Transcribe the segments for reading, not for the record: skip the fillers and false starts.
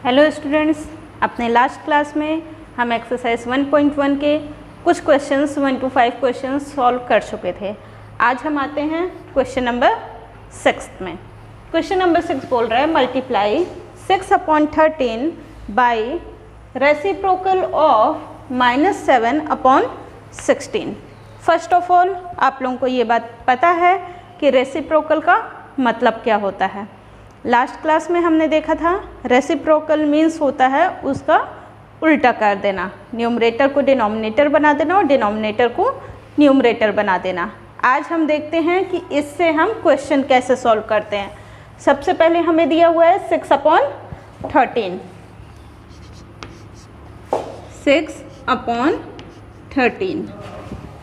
Hello students, अपने last class में हम एक्सरसाइज 1.1 के कुछ क्वेश्चंस 1 to 5 क्वेश्चंस सॉल्व कर चुके थे। आज हम आते हैं क्वेश्चन नंबर 6 में। क्वेश्चन नंबर 6 बोल रहा है multiply 6/13 by reciprocal of -7/16। First of all आप लोगों को ये बात पता है कि रेसिप्रोकल का मतलब क्या होता है। लास्ट क्लास में हमने देखा था रेसिप्रोकल मीन्स होता है उसका उल्टा कर देना, न्यूमरेटर को डिनोमिनेटर बना देना और डिनोमिनेटर को न्यूमरेटर बना देना। आज हम देखते हैं कि इससे हम क्वेश्चन कैसे सॉल्व करते हैं। सबसे पहले हमें दिया हुआ है 6/13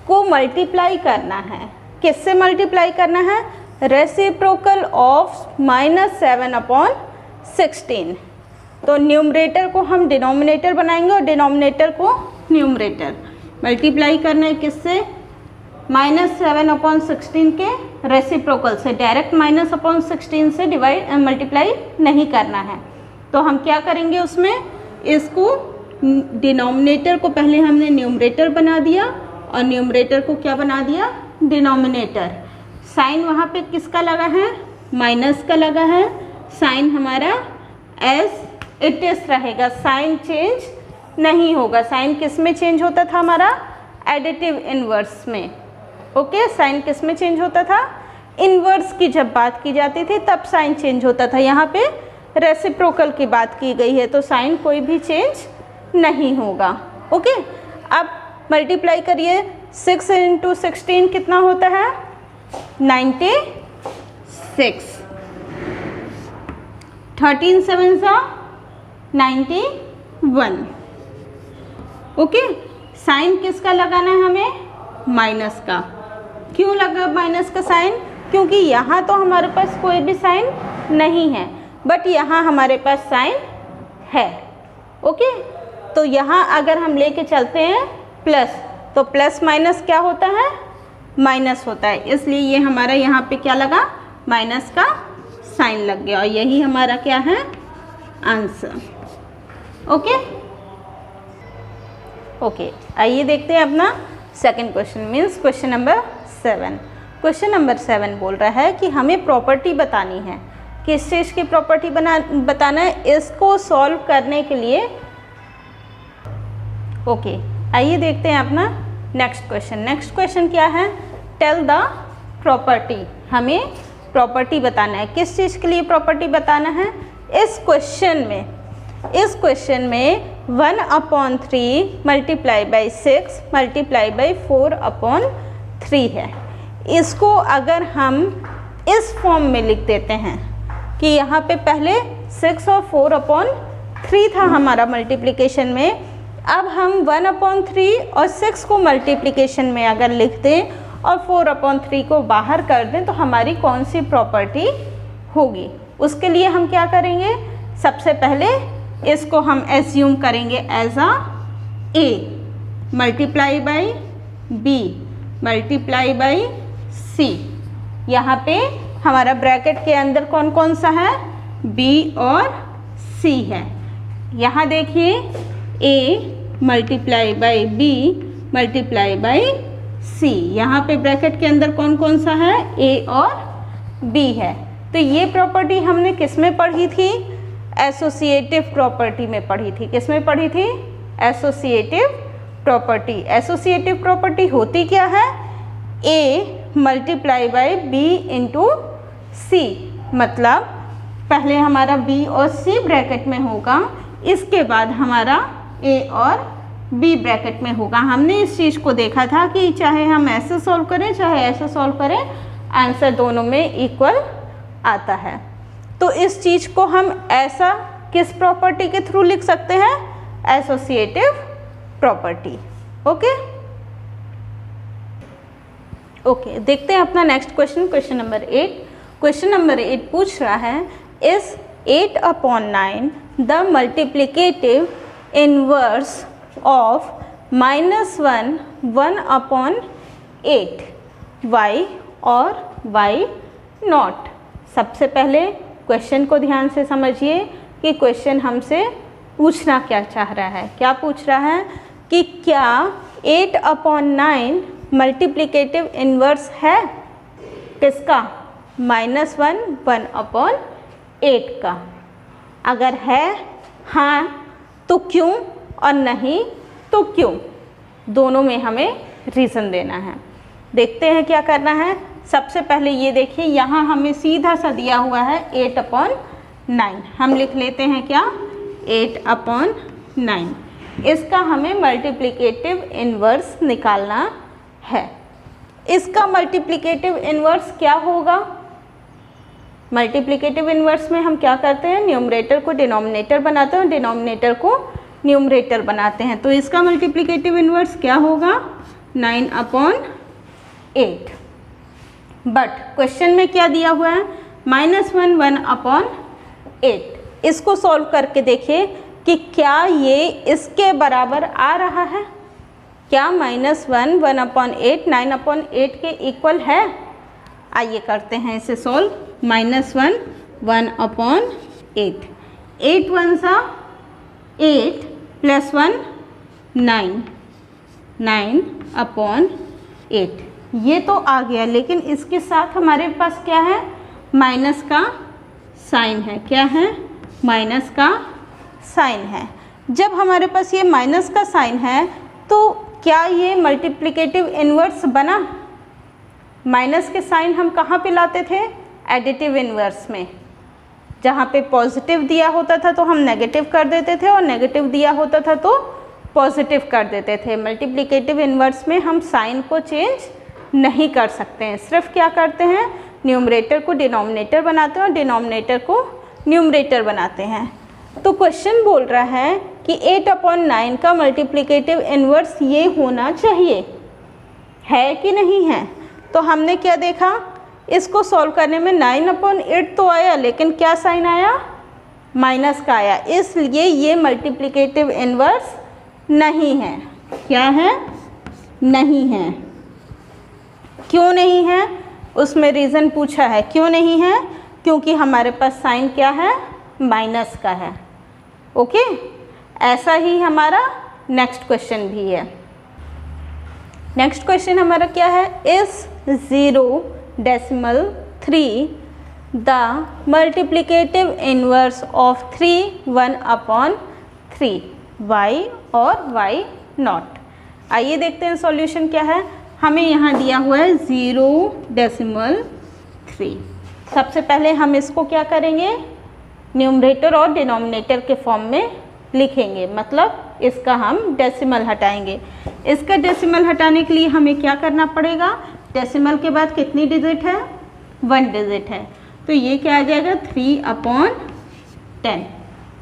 को मल्टीप्लाई करना है। किससे मल्टीप्लाई करना है? Reciprocal of -7/16। तो न्यूमरेटर को हम डिनोमिनेटर बनाएंगे और डिनोमिनेटर को न्यूमरेटर। मल्टीप्लाई करना है किससे? -7/16 के रेसिप्रोकल से। डायरेक्ट -16 से मल्टीप्लाई नहीं करना है। तो हम क्या करेंगे उसमें, इसको डिनोमिनेटर को पहले हमने न्यूमरेटर बना दिया और न्यूमरेटर को क्या बना दिया? डिनोमिनेटर। साइन वहाँ पे किसका लगा है? माइनस का लगा है। साइन हमारा एज इट इज रहेगा, साइन चेंज नहीं होगा। साइन किस में चेंज होता था? हमारा एडिटिव इनवर्स में। ओके, साइन किस में चेंज होता था? इनवर्स की जब बात की जाती थी तब साइन चेंज होता था। यहाँ पे रेसिप्रोकल की बात की गई है तो साइन कोई भी चेंज नहीं होगा। ओके, अब मल्टीप्लाई करिए। 6 × 16 कितना होता है? 96। 13 7 91। ओके, साइन किसका लगाना है हमें? माइनस का। क्यों लगा माइनस का साइन? क्योंकि यहाँ तो हमारे पास कोई भी साइन नहीं है, बट यहाँ हमारे पास साइन है। ओके, तो यहाँ अगर हम लेके चलते हैं प्लस, तो प्लस माइनस क्या होता है? माइनस होता है। इसलिए ये हमारा यहाँ पे क्या लगा? माइनस का साइन लग गया और यही हमारा क्या है? आंसर। ओके ओके, आइए देखते हैं अपना second question, means question number 7। Question number 7 बोल रहा है कि हमें प्रॉपर्टी बतानी है। किस चीज़ की प्रॉपर्टी बताना है? इसको सॉल्व करने के लिए। ओके, आइए देखते हैं अपना नेक्स्ट क्वेश्चन। नेक्स्ट क्वेश्चन क्या है? Tell the property. हमें प्रॉपर्टी बताना है। किस चीज़ के लिए प्रॉपर्टी बताना है? इस क्वेश्चन में 1/3 मल्टीप्लाई बाई 6 मल्टीप्लाई बाई 4/3 है। इसको अगर हम इस फॉर्म में लिख देते हैं कि यहाँ पे पहले 6 और 4/3 था हमारा मल्टीप्लिकेशन में, अब हम 1/3 और 6 को मल्टीप्लिकेशन में अगर लिख दें और 4/3 को बाहर कर दें तो हमारी कौन सी प्रॉपर्टी होगी? उसके लिए हम क्या करेंगे? सबसे पहले इसको हम एज्यूम करेंगे as A multiply by B multiply by C. यहाँ पे हमारा ब्रैकेट के अंदर कौन कौन सा है? बी और सी है। यहाँ देखिए A multiply by B multiply by C. यहाँ पे ब्रैकेट के अंदर कौन कौन सा है? ए और बी है। तो ये प्रॉपर्टी हमने किस में पढ़ी थी? एसोसिएटिव प्रॉपर्टी में पढ़ी थी। किस में पढ़ी थी? Associative property. एसोसिएटिव प्रॉपर्टी होती क्या है? ए मल्टीप्लाई बाई बी इंटू सी। मतलब पहले हमारा बी और सी ब्रैकेट में होगा, इसके बाद हमारा ए और बी ब्रैकेट में होगा। हमने इस चीज़ को देखा था कि चाहे हम ऐसे सॉल्व करें चाहे ऐसे सॉल्व करें, आंसर दोनों में इक्वल आता है। तो इस चीज़ को हम ऐसा किस प्रॉपर्टी के थ्रू लिख सकते हैं? Associative property. ओके ओके, देखते हैं अपना next question, question number 8। Question number 8 पूछ रहा है इस 8/9 the multiplicative inverse of -1 1/8 y और y नॉट। सबसे पहले क्वेश्चन को ध्यान से समझिए। कि क्वेश्चन हमसे पूछना क्या चाह रहा है। क्या पूछ रहा है कि क्या 8/9 मल्टीप्लिकेटिव इन्वर्स है किसका, -1 1/8 का। अगर है हाँ तो क्यों, और नहीं तो क्यों, दोनों में हमें रीज़न देना है। देखते हैं क्या करना है। सबसे पहले ये देखिए, यहाँ हमें सीधा सा दिया हुआ है 8/9। हम लिख लेते हैं क्या, 8/9। इसका हमें मल्टीप्लिकेटिव इन्वर्स निकालना है। इसका मल्टीप्लिकेटिव इन्वर्स क्या होगा। मल्टीप्लिकेटिव इन्वर्स में हम क्या करते हैं, न्यूमरेटर को डिनोमिनेटर बनाते हैं, डिनोमिनेटर को न्यूमरेटर बनाते हैं। तो इसका मल्टीप्लिकेटिव इन्वर्स क्या होगा, 9/8। बट क्वेश्चन में क्या दिया हुआ है, -1 1/8। इसको सॉल्व करके देखिए कि क्या ये इसके बराबर आ रहा है। क्या -1 1/8 9/8 के इक्वल है। आइए करते हैं इसे सॉल्व। -1 1/8, 8 1 8 + 1 9, 9/8। ये तो आ गया, लेकिन इसके साथ हमारे पास क्या है, माइनस का साइन है। क्या है, माइनस का साइन है। जब हमारे पास ये माइनस का साइन है तो क्या ये मल्टीप्लिकेटिव इन्वर्स बना। माइनस के साइन हम कहाँ पे लाते थे, एडिटिव इन्वर्स में। जहाँ पे पॉजिटिव दिया होता था तो हम नेगेटिव कर देते थे, और नेगेटिव दिया होता था तो पॉजिटिव कर देते थे। मल्टीप्लिकेटिव इन्वर्स में हम साइन को चेंज नहीं कर सकते हैं, सिर्फ क्या करते हैं, न्यूमरेटर को डिनोमिनेटर बनाते हैं और डिनोमिनेटर को न्यूमरेटर बनाते हैं। तो क्वेश्चन बोल रहा है कि 8/9 का मल्टीप्लिकेटिव इन्वर्स ये होना चाहिए, है कि नहीं है। तो हमने क्या देखा, इसको सॉल्व करने में 9/8 तो आया, लेकिन क्या साइन आया, माइनस का आया। इसलिए ये मल्टीप्लिकेटिव इन्वर्स नहीं है। क्या है, नहीं है। क्यों नहीं है, उसमें रीज़न पूछा है। क्यों नहीं है, क्योंकि हमारे पास साइन क्या है, माइनस का है। ओके, ऐसा ही हमारा नेक्स्ट क्वेश्चन भी है। नेक्स्ट क्वेश्चन हमारा क्या है, इस 0.3 the multiplicative inverse of 3 1/3 y और y नॉट। आइए देखते हैं सॉल्यूशन क्या है। हमें यहाँ दिया हुआ है 0.3। सबसे पहले हम इसको क्या करेंगे, न्यूमरेटर और डिनोमिनेटर के फॉर्म में लिखेंगे, मतलब इसका हम डेसिमल हटाएंगे। इसका डेसिमल हटाने के लिए हमें क्या करना पड़ेगा, डेसिमल के बाद कितनी डिजिट है, 1 डिजिट है। तो ये क्या आ जाएगा, 3/10।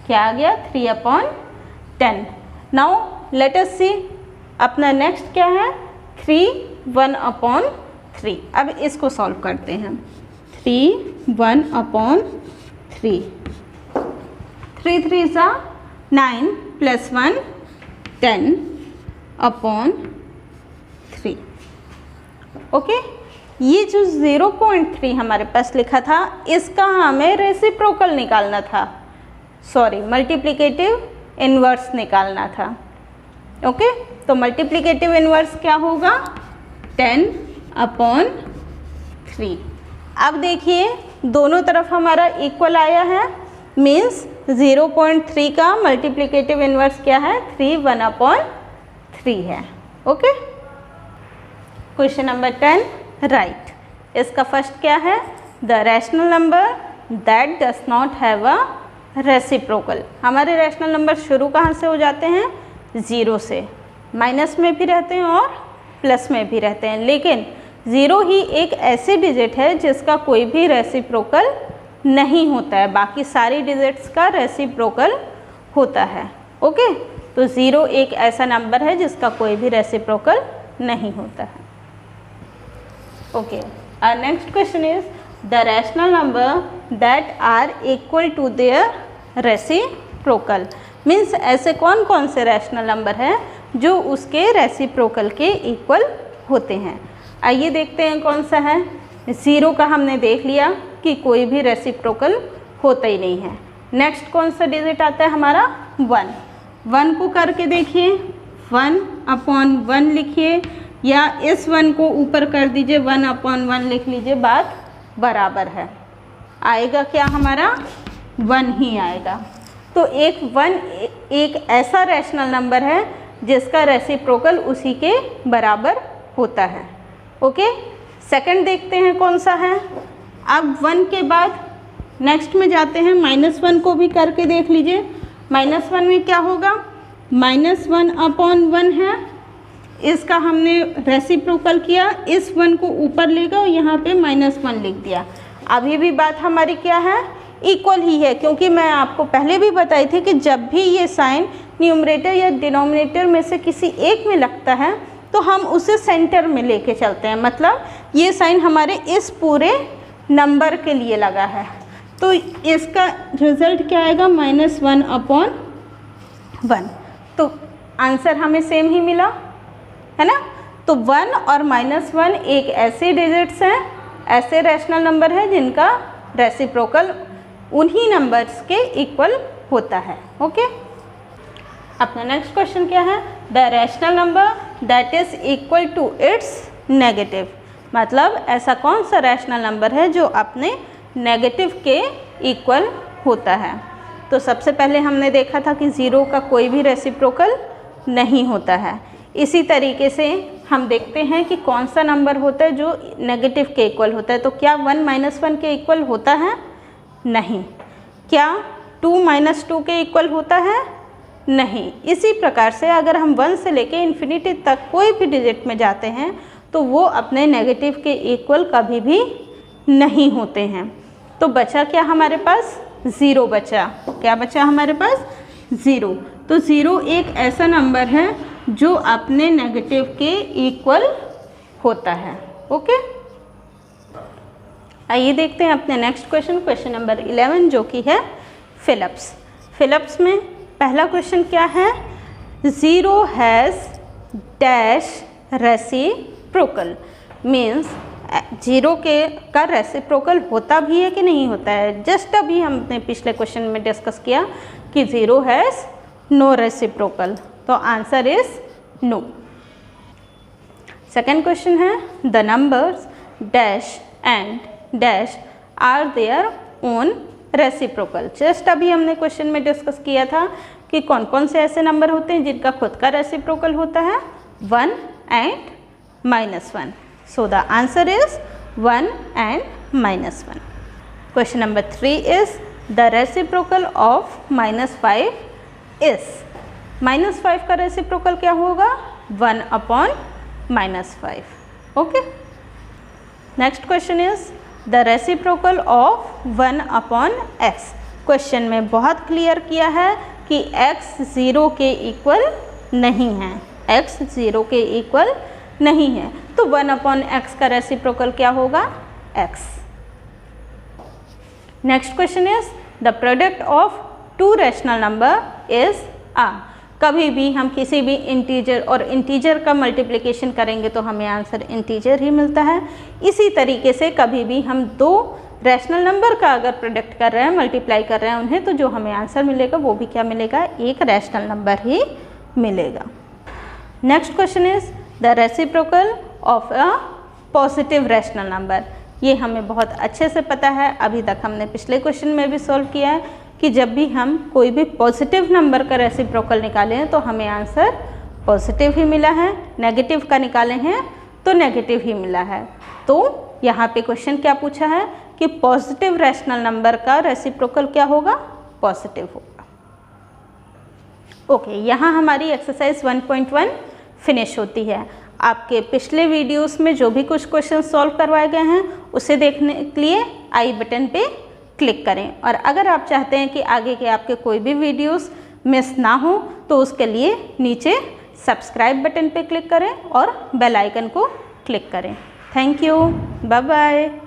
क्या आ गया, 3/10। नाउ लेट अस सी अपना नेक्स्ट क्या है, 3 1/3। अब इसको सॉल्व करते हैं। 3 1/3, 3 3 9 + 1 10/3। ओके, ये जो 0.3 हमारे पास लिखा था, इसका हमें रेसिप्रोकल निकालना था, सॉरी मल्टीप्लिकेटिव इन्वर्स निकालना था। ओके, तो मल्टीप्लिकेटिव इन्वर्स क्या होगा, 10/3। अब देखिए दोनों तरफ हमारा इक्वल आया है, मीन्स 0.3 का मल्टीप्लिकेटिव इन्वर्स क्या है, 3 1/3 है। Okay, question number 10 right. इसका फर्स्ट क्या है, the rational number that does not have a reciprocal. हमारे रैशनल नंबर शुरू कहाँ से हो जाते हैं, 0 से। माइनस में भी रहते हैं और प्लस में भी रहते हैं, लेकिन 0 ही एक ऐसी डिजिट है जिसका कोई भी रेसिप्रोकल नहीं होता है, बाकी सारी डिजिट्स का रेसिप्रोकल होता है। ओके, तो 0 एक ऐसा नंबर है जिसका कोई भी रेसिप्रोकल नहीं होता है। Okay, our next question is the rational number that are equal to their reciprocal। Means ऐसे कौन कौन से रैशनल नंबर हैं जो उसके रेसिप्रोकल के इक्वल होते हैं। आइए देखते हैं कौन सा है। 0 का हमने देख लिया कि कोई भी रेसिप्रोकल होता ही नहीं है। नेक्स्ट कौन सा डिजिट आता है हमारा 1। 1 को करके देखिए, 1/1 लिखिए या इस 1 को ऊपर कर दीजिए, 1/1 लिख लीजिए, बात बराबर है। आएगा क्या हमारा 1 ही आएगा। तो एक 1 एक ऐसा रैशनल नंबर है जिसका रेसिप्रोकल उसी के बराबर होता है। ओके, सेकंड देखते हैं कौन सा है। अब 1 के बाद नेक्स्ट में जाते हैं, -1 को भी करके देख लीजिए। -1 में क्या होगा, -1/1 है, इसका हमने रेसिप्रोकल किया, इस 1 को ऊपर लेगा और यहाँ पे -1 लिख दिया। अभी भी बात हमारी क्या है, इक्वल ही है, क्योंकि मैं आपको पहले भी बताई थी कि जब भी ये साइन न्यूमरेटर या डिनोमिनेटर में से किसी एक में लगता है तो हम उसे सेंटर में लेके चलते हैं। मतलब ये साइन हमारे इस पूरे नंबर के लिए लगा है, तो इसका रिजल्ट क्या आएगा, -1/1। तो आंसर हमें सेम ही मिला है ना। तो 1 और -1 एक ऐसे डिजिट्स हैं, ऐसे रैशनल नंबर हैं जिनका रेसिप्रोकल उन्हीं नंबर्स के इक्वल होता है। ओके, अपना नेक्स्ट क्वेश्चन क्या है, the rational number that is equal to its negative. मतलब ऐसा कौन सा रैशनल नंबर है जो अपने नेगेटिव के इक्वल होता है। तो सबसे पहले हमने देखा था कि 0 का कोई भी रेसिप्रोकल नहीं होता है। इसी तरीके से हम देखते हैं कि कौन सा नंबर होता है जो नेगेटिव के इक्वल होता है। तो क्या 1 - 1 के इक्वल होता है, नहीं। क्या 2 - 2 के इक्वल होता है, नहीं। इसी प्रकार से अगर हम 1 से लेके इन्फिनिटी तक कोई भी डिजिट में जाते हैं तो वो अपने नेगेटिव के इक्वल कभी भी नहीं होते हैं। तो बचा क्या हमारे पास, 0 बचा। क्या बचा हमारे पास, 0। तो 0 एक ऐसा नंबर है जो अपने नेगेटिव के इक्वल होता है। ओके, आइए देखते हैं अपने नेक्स्ट क्वेश्चन, क्वेश्चन नंबर 11, जो कि है फिलिप्स। फिलिप्स में पहला क्वेश्चन क्या है, 0 हैज़ डैश रेसिप्रोकल। मीन्स 0 का रेसिप्रोकल होता भी है कि नहीं होता है। जस्ट अभी हमने पिछले क्वेश्चन में डिस्कस किया कि 0 हैज़ नो रेसिप्रोकल, तो answer is no. Second question है, the numbers dash and dash are their own reciprocal. Just अभी हमने क्वेश्चन में डिस्कस किया था कि कौन कौन से ऐसे नंबर होते हैं जिनका खुद का रेसिप्रोकल होता है, 1 and -1। So the answer is 1 and -1। Question number 3 is the reciprocal of -5 is. -5 का रेसिप्रोकल क्या होगा, 1/-5। Okay, next question is the reciprocal of 1/x। Question में बहुत क्लियर किया है कि x 0 के इक्वल नहीं है, x 0 के इक्वल नहीं है, तो 1/x का रेसिप्रोकल क्या होगा, x। Next question is the product of 2 rational number is a। कभी भी हम किसी भी इंटीजर और इंटीजर का मल्टीप्लिकेशन करेंगे तो हमें आंसर इंटीजर ही मिलता है। इसी तरीके से कभी भी हम 2 रैशनल नंबर का अगर प्रोडक्ट कर रहे हैं, मल्टीप्लाई कर रहे हैं उन्हें, तो जो हमें आंसर मिलेगा वो भी क्या मिलेगा, एक रैशनल नंबर ही मिलेगा। Next question is the reciprocal of a positive rational number. ये हमें बहुत अच्छे से पता है, अभी तक हमने पिछले क्वेश्चन में भी सॉल्व किया है कि जब भी हम कोई भी पॉजिटिव नंबर का रेसिप्रोकल निकाले हैं तो हमें आंसर पॉजिटिव ही मिला है, नेगेटिव का निकाले हैं तो नेगेटिव ही मिला है। तो यहाँ पे क्वेश्चन क्या पूछा है कि पॉजिटिव रैशनल नंबर का रेसिप्रोकल क्या होगा, पॉजिटिव होगा। ओके, यहाँ हमारी एक्सरसाइज 1.1 फिनिश होती है। आपके पिछले वीडियोस में जो भी कुछ क्वेश्चन सॉल्व करवाए गए हैं उसे देखने के लिए आई बटन पे क्लिक करें, और अगर आप चाहते हैं कि आगे के आपके कोई भी वीडियोस मिस ना हो तो उसके लिए नीचे सब्सक्राइब बटन पे क्लिक करें और बेल आइकन को क्लिक करें। Thank you, bye bye.